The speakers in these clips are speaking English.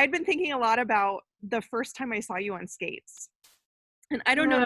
I'd been thinking a lot about the first time I saw you on skates. And I don't know.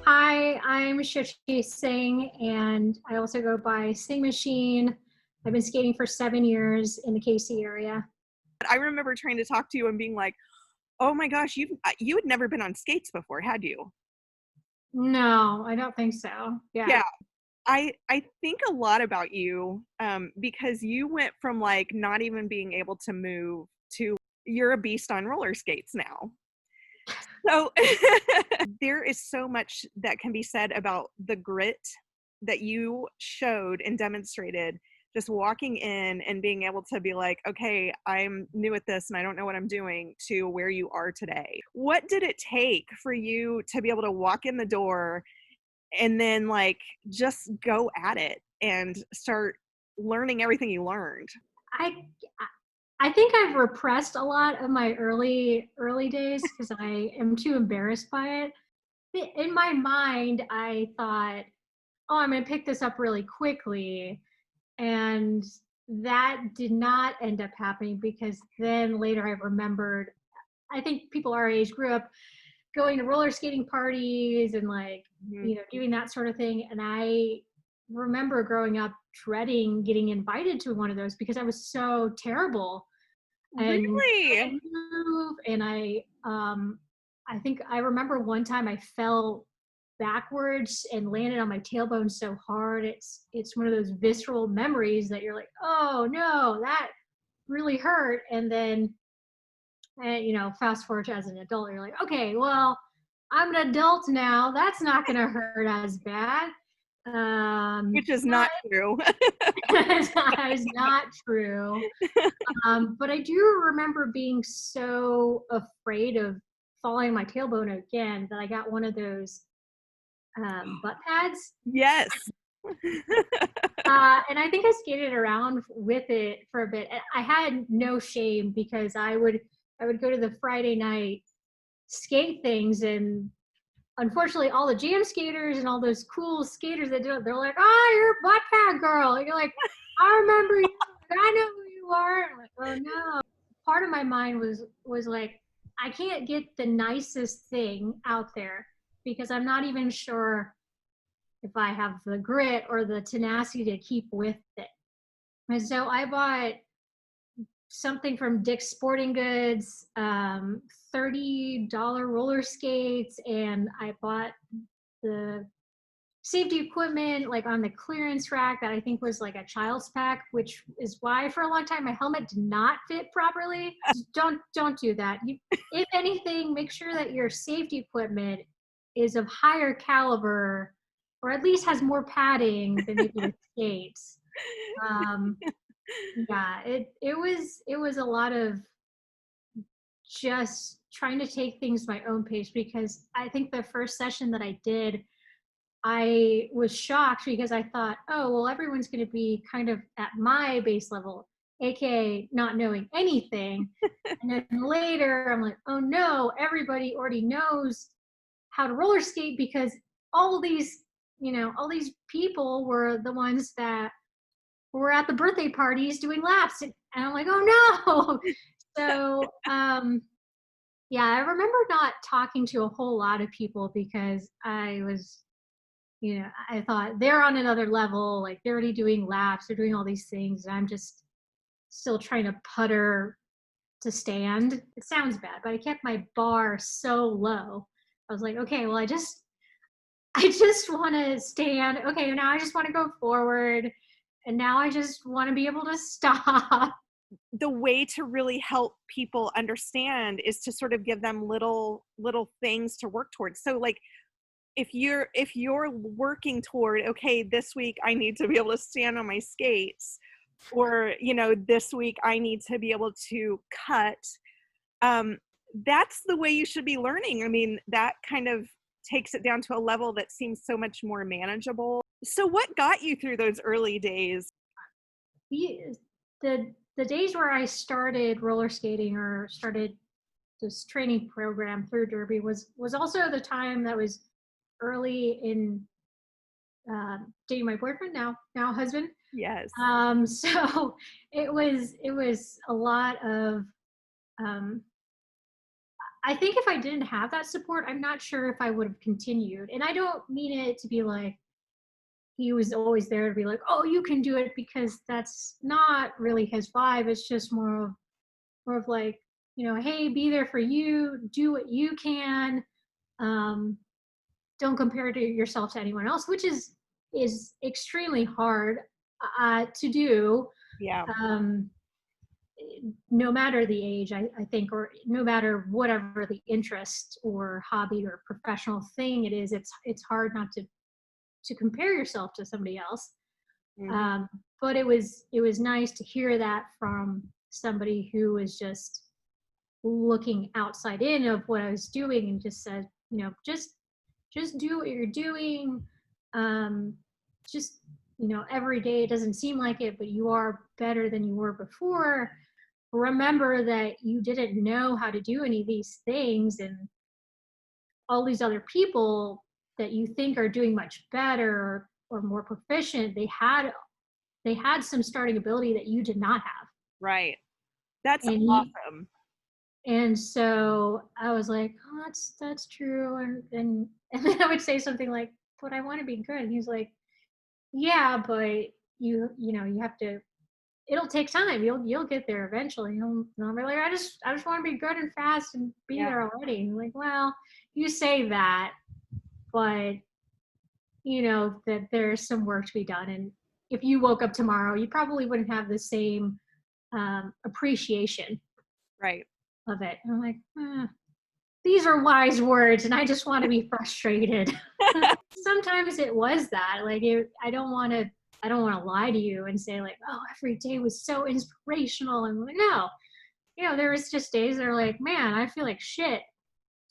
Hi, I'm Shashi Singh, and I also go by Singh Machine. I've been skating for 7 years in the KC area. I remember trying to talk to you and being like, oh my gosh, you had never been on skates before, had you? No, I don't think so. Yeah. I think a lot about you because you went from like not even being able to move to you're a beast on roller skates now. So there is so much that can be said about the grit that you showed and demonstrated just walking in and being able to be like, okay, I'm new at this and I don't know what I'm doing, to where you are today. What did it take for you to be able to walk in the door and then like just go at it and start learning everything you learned? I I think I've repressed a lot of my early days because I am too embarrassed by it. In my mind, I thought, "Oh, I'm going to pick this up really quickly." And that did not end up happening because then later I remembered, I think people our age grew up going to roller skating parties and like, doing that sort of thing. And I remember growing up dreading getting invited to one of those because I was so terrible and Really? couldn't move. And I think I remember one time I fell backwards and landed on my tailbone so hard. It's one of those visceral memories that you're like, oh no, that really hurt. And then, fast forward to as an adult, you're like, okay, well, I'm an adult now. That's not going to hurt as bad. Which is not true. That is not true. But I do remember being so afraid of falling on my tailbone again that I got one of those butt pads. Yes. And I think I skated around with it for a bit. I had no shame because I would go to the Friday night skate things, and unfortunately all the jam skaters and all those cool skaters that do it, they're like, oh, you're a butt pad girl. And you're like, I remember you. I know who you are. I'm like, oh no. Part of my mind was like, I can't get the nicest thing out there because I'm not even sure if I have the grit or the tenacity to keep with it. And so I bought something from Dick's Sporting Goods, $30 roller skates, and I bought the safety equipment like on the clearance rack that I think was like a child's pack, which is why for a long time my helmet did not fit properly. Don't do that. If anything, make sure that your safety equipment is of higher caliber, or at least has more padding than maybe the skates. Yeah, it was a lot of just trying to take things my own pace, because I think the first session that I did, I was shocked because I thought, oh, well, everyone's going to be kind of at my base level, aka not knowing anything. And then later I'm like, oh no, everybody already knows how to roller skate because all these people were the ones that were at the birthday parties doing laps. And I'm like, oh no. So yeah, I remember not talking to a whole lot of people because I was, I thought they're on another level, like they're already doing laps, they're doing all these things, and I'm just still trying to putter to stand. It sounds bad, but I kept my bar so low. I was like, okay, well, I just want to stand. Okay, now I just want to go forward, and now I just want to be able to stop. The way to really help people understand is to sort of give them little things to work towards. So like if you're working toward, okay, this week I need to be able to stand on my skates, or this week I need to be able to cut, that's the way you should be learning. I mean, that kind of takes it down to a level that seems so much more manageable. So what got you through those early days? The days where I started roller skating or started this training program through Derby was also the time that was early in dating my boyfriend, now husband. Yes. So it was a lot of um, I think if I didn't have that support, I'm not sure if I would have continued. And I don't mean it to be like he was always there to be like, oh, you can do it, because that's not really his vibe. It's just more of like, hey, be there for you, do what you can. Um, don't compare to yourself to anyone else, which is extremely hard to do. Yeah. Um, no matter the age, I think, or no matter whatever the interest or hobby or professional thing it is, it's hard not to compare yourself to somebody else. Hmm. Um, but it was nice to hear that from somebody who was just looking outside in of what I was doing and just said, just do what you're doing. Um, just every day, it doesn't seem like it, but you are better than you were before. Remember that you didn't know how to do any of these things, and all these other people that you think are doing much better or more proficient, they had some starting ability that you did not have. Right. That's and you, awesome. and so I was like, oh, that's true. And then I would say something like, but I want to be good. And he's like, yeah, but you have to, it'll take time. You'll get there eventually. And I'm like, I just want to be good and fast and be Yeah. there already. And I'm like, well, you say that, but that there's some work to be done. And if you woke up tomorrow, you probably wouldn't have the same appreciation Right. of it. And I'm like, these are wise words, and I just want to be frustrated. Sometimes it was that, like, I don't want to lie to you and say like, oh, every day was so inspirational. And like, no, there was just days that are like, man, I feel like shit.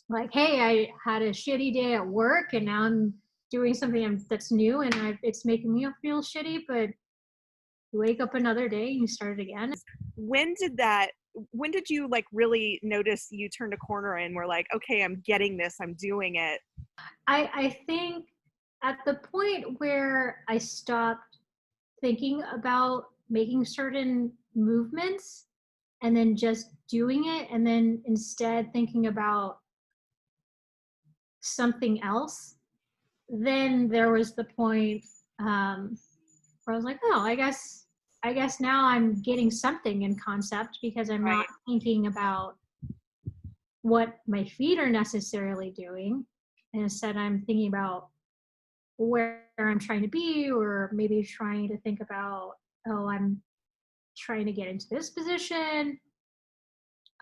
Like, hey, I had a shitty day at work, and now I'm doing something that's new, and it's making me feel shitty. But you wake up another day and you start it again. When did that, when did you like really notice you turned a corner and were like, okay, I'm getting this, I'm doing it? I think at the point where I stopped thinking about making certain movements and then just doing it, and then instead thinking about something else, then there was the point where I was like, oh, I guess now I'm getting something in concept, because I'm not Right. thinking about what my feet are necessarily doing. And instead I'm thinking about where I'm trying to be, or maybe trying to think about, oh, I'm trying to get into this position.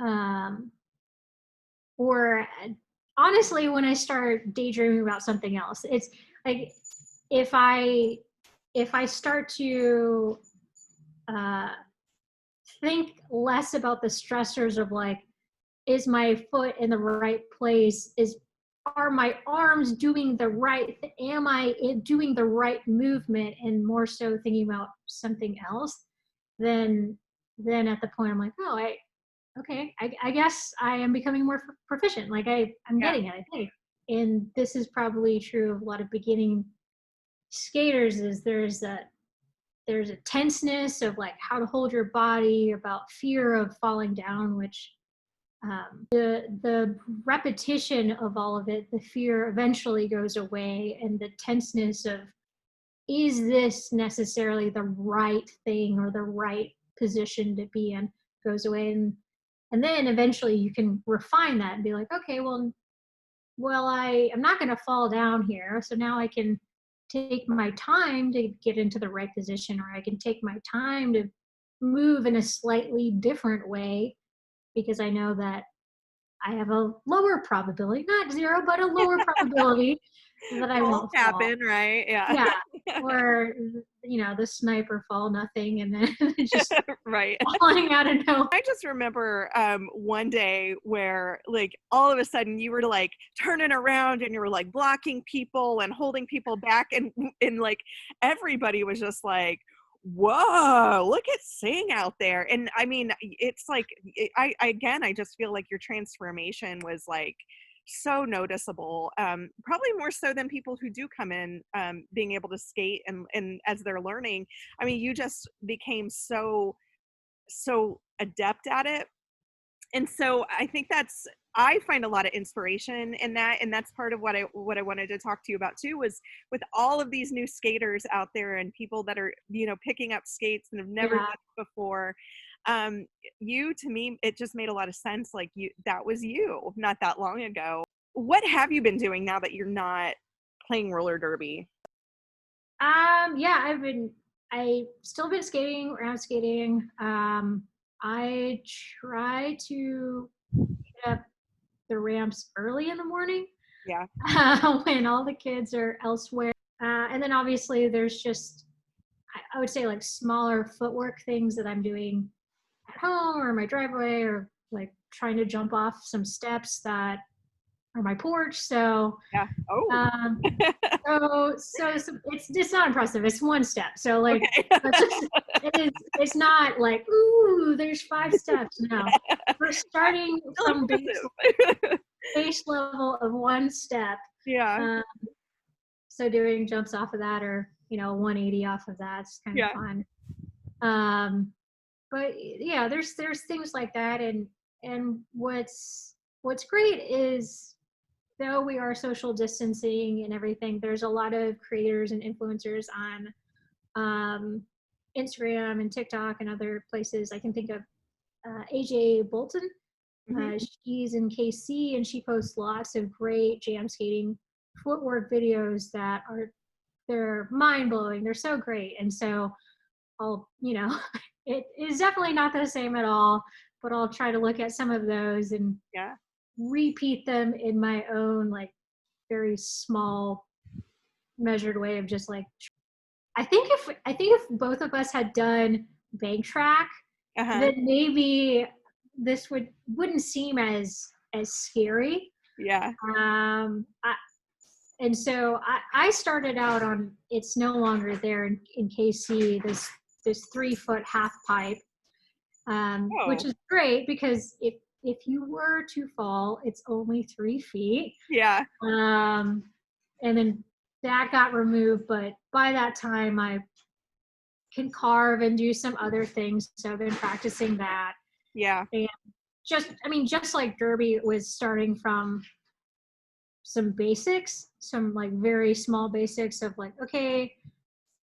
Um, or honestly, when I start daydreaming about something else, it's like, if I start to uh, think less about the stressors of like, is my foot in the right place? Are my arms doing the right? Am I doing the right movement? And more so thinking about something else, then at the point I'm like, oh, okay, I guess I am becoming more proficient. Like, I'm Yeah. getting it, I think. And this is probably true of a lot of beginning skaters. Is there's a tenseness of like how to hold your body, about fear of falling down, which the repetition of all of it, the fear eventually goes away, and the tenseness of, is this necessarily the right thing or the right position to be in, goes away. And then eventually you can refine that and be like, okay, well, I'm not going to fall down here, so now I can take my time to get into the right position, or I can take my time to move in a slightly different way, because I know that I have a lower probability, not zero, but a lower probability that I Falls won't fall. happen, right? Yeah. Yeah. Or, the sniper fall nothing, and then just Right. falling out of nowhere. I just remember one day where like all of a sudden you were like turning around and you were like blocking people and holding people back, and like everybody was just like, Whoa, look at Sing out there. And I mean, it's like, I just feel like your transformation was like so noticeable. Probably more so than people who do come in, being able to skate and as they're learning. I mean, you just became so adept at it. And so I think I find a lot of inspiration in that, and that's part of what I wanted to talk to you about too, was with all of these new skaters out there and people that are, picking up skates and have never done it before. You, to me, it just made a lot of sense. Like, that was you not that long ago. What have you been doing now that you're not playing roller derby? Yeah, I still been skating, around skating. I try to get up the ramps early in the morning. Yeah. When all the kids are elsewhere. And then obviously there's just, I would say, like smaller footwork things that I'm doing at home or my driveway, or like trying to jump off some steps that are my porch. So, Yeah. Oh. It's not impressive. It's one step. So like, Okay. it's not like, ooh, there's 5 steps. No, we're starting from base level of 1 step. Yeah. So doing jumps off of that, or 180 off of that's kind of fun. But yeah, there's things like that, and what's great is, though we are social distancing and everything, there's a lot of creators and influencers on Instagram and TikTok and other places. I can think of AJ Bolton. She's in KC, and she posts lots of great jam skating footwork videos that they're mind-blowing. They're so great. And so it is definitely not the same at all, but I'll try to look at some of those and repeat them in my own, like, very small measured way of just like, I think if both of us had done bank track, then maybe this wouldn't seem as scary. Yeah. And so I started out on, it's no longer there in KC, this 3-foot half pipe, which is great because if you were to fall, it's only 3 feet. Yeah. And then that got removed, but by that time I can carve and do some other things. So I've been practicing that. Yeah. And just like derby, it was starting from some basics, some like very small basics of like, okay,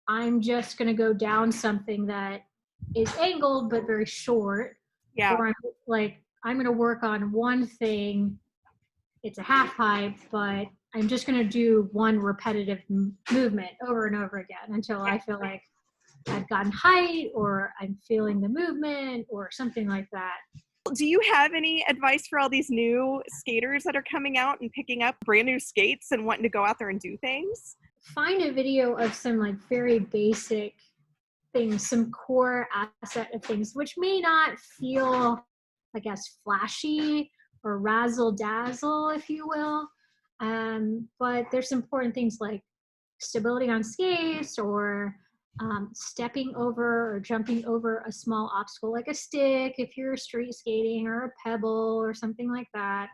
I'm just going to go down something that is angled but very short. Yeah. Or I'm going to work on one thing. It's a half pipe, but I'm just going to do one repetitive movement over and over again until I feel like I've gotten height, or I'm feeling the movement, or something like that. Do you have any advice for all these new skaters that are coming out and picking up brand new skates and wanting to go out there and do things? Find a video of some like very basic things, some core asset of things, which may not feel, I guess, flashy or razzle dazzle, if you will. But there's important things like stability on skates, or stepping over or jumping over a small obstacle like a stick if you're street skating, or a pebble or something like that.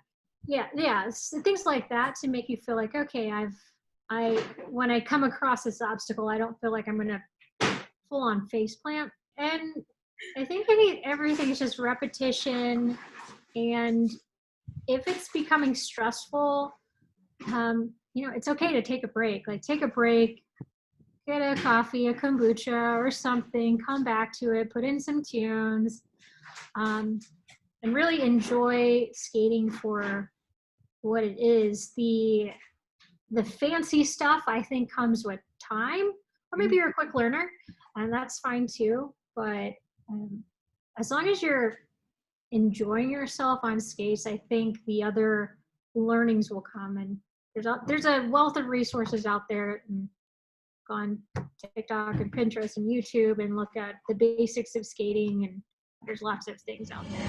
Yeah, so things like that to make you feel like, okay, when I come across this obstacle, I don't feel like I'm gonna full on face plant. And I think everything is just repetition. And if it's becoming stressful, it's okay to take a break. Like, take a break, get a coffee, a kombucha or something, come back to it, put in some tunes, and really enjoy skating for what it is. The fancy stuff, I think, comes with time, or maybe you're a quick learner, and that's fine too. But as long as you're enjoying yourself on skates, I think the other learnings will come. And there's a wealth of resources out there. And go on TikTok and Pinterest and YouTube and look at the basics of skating, and there's lots of things out there.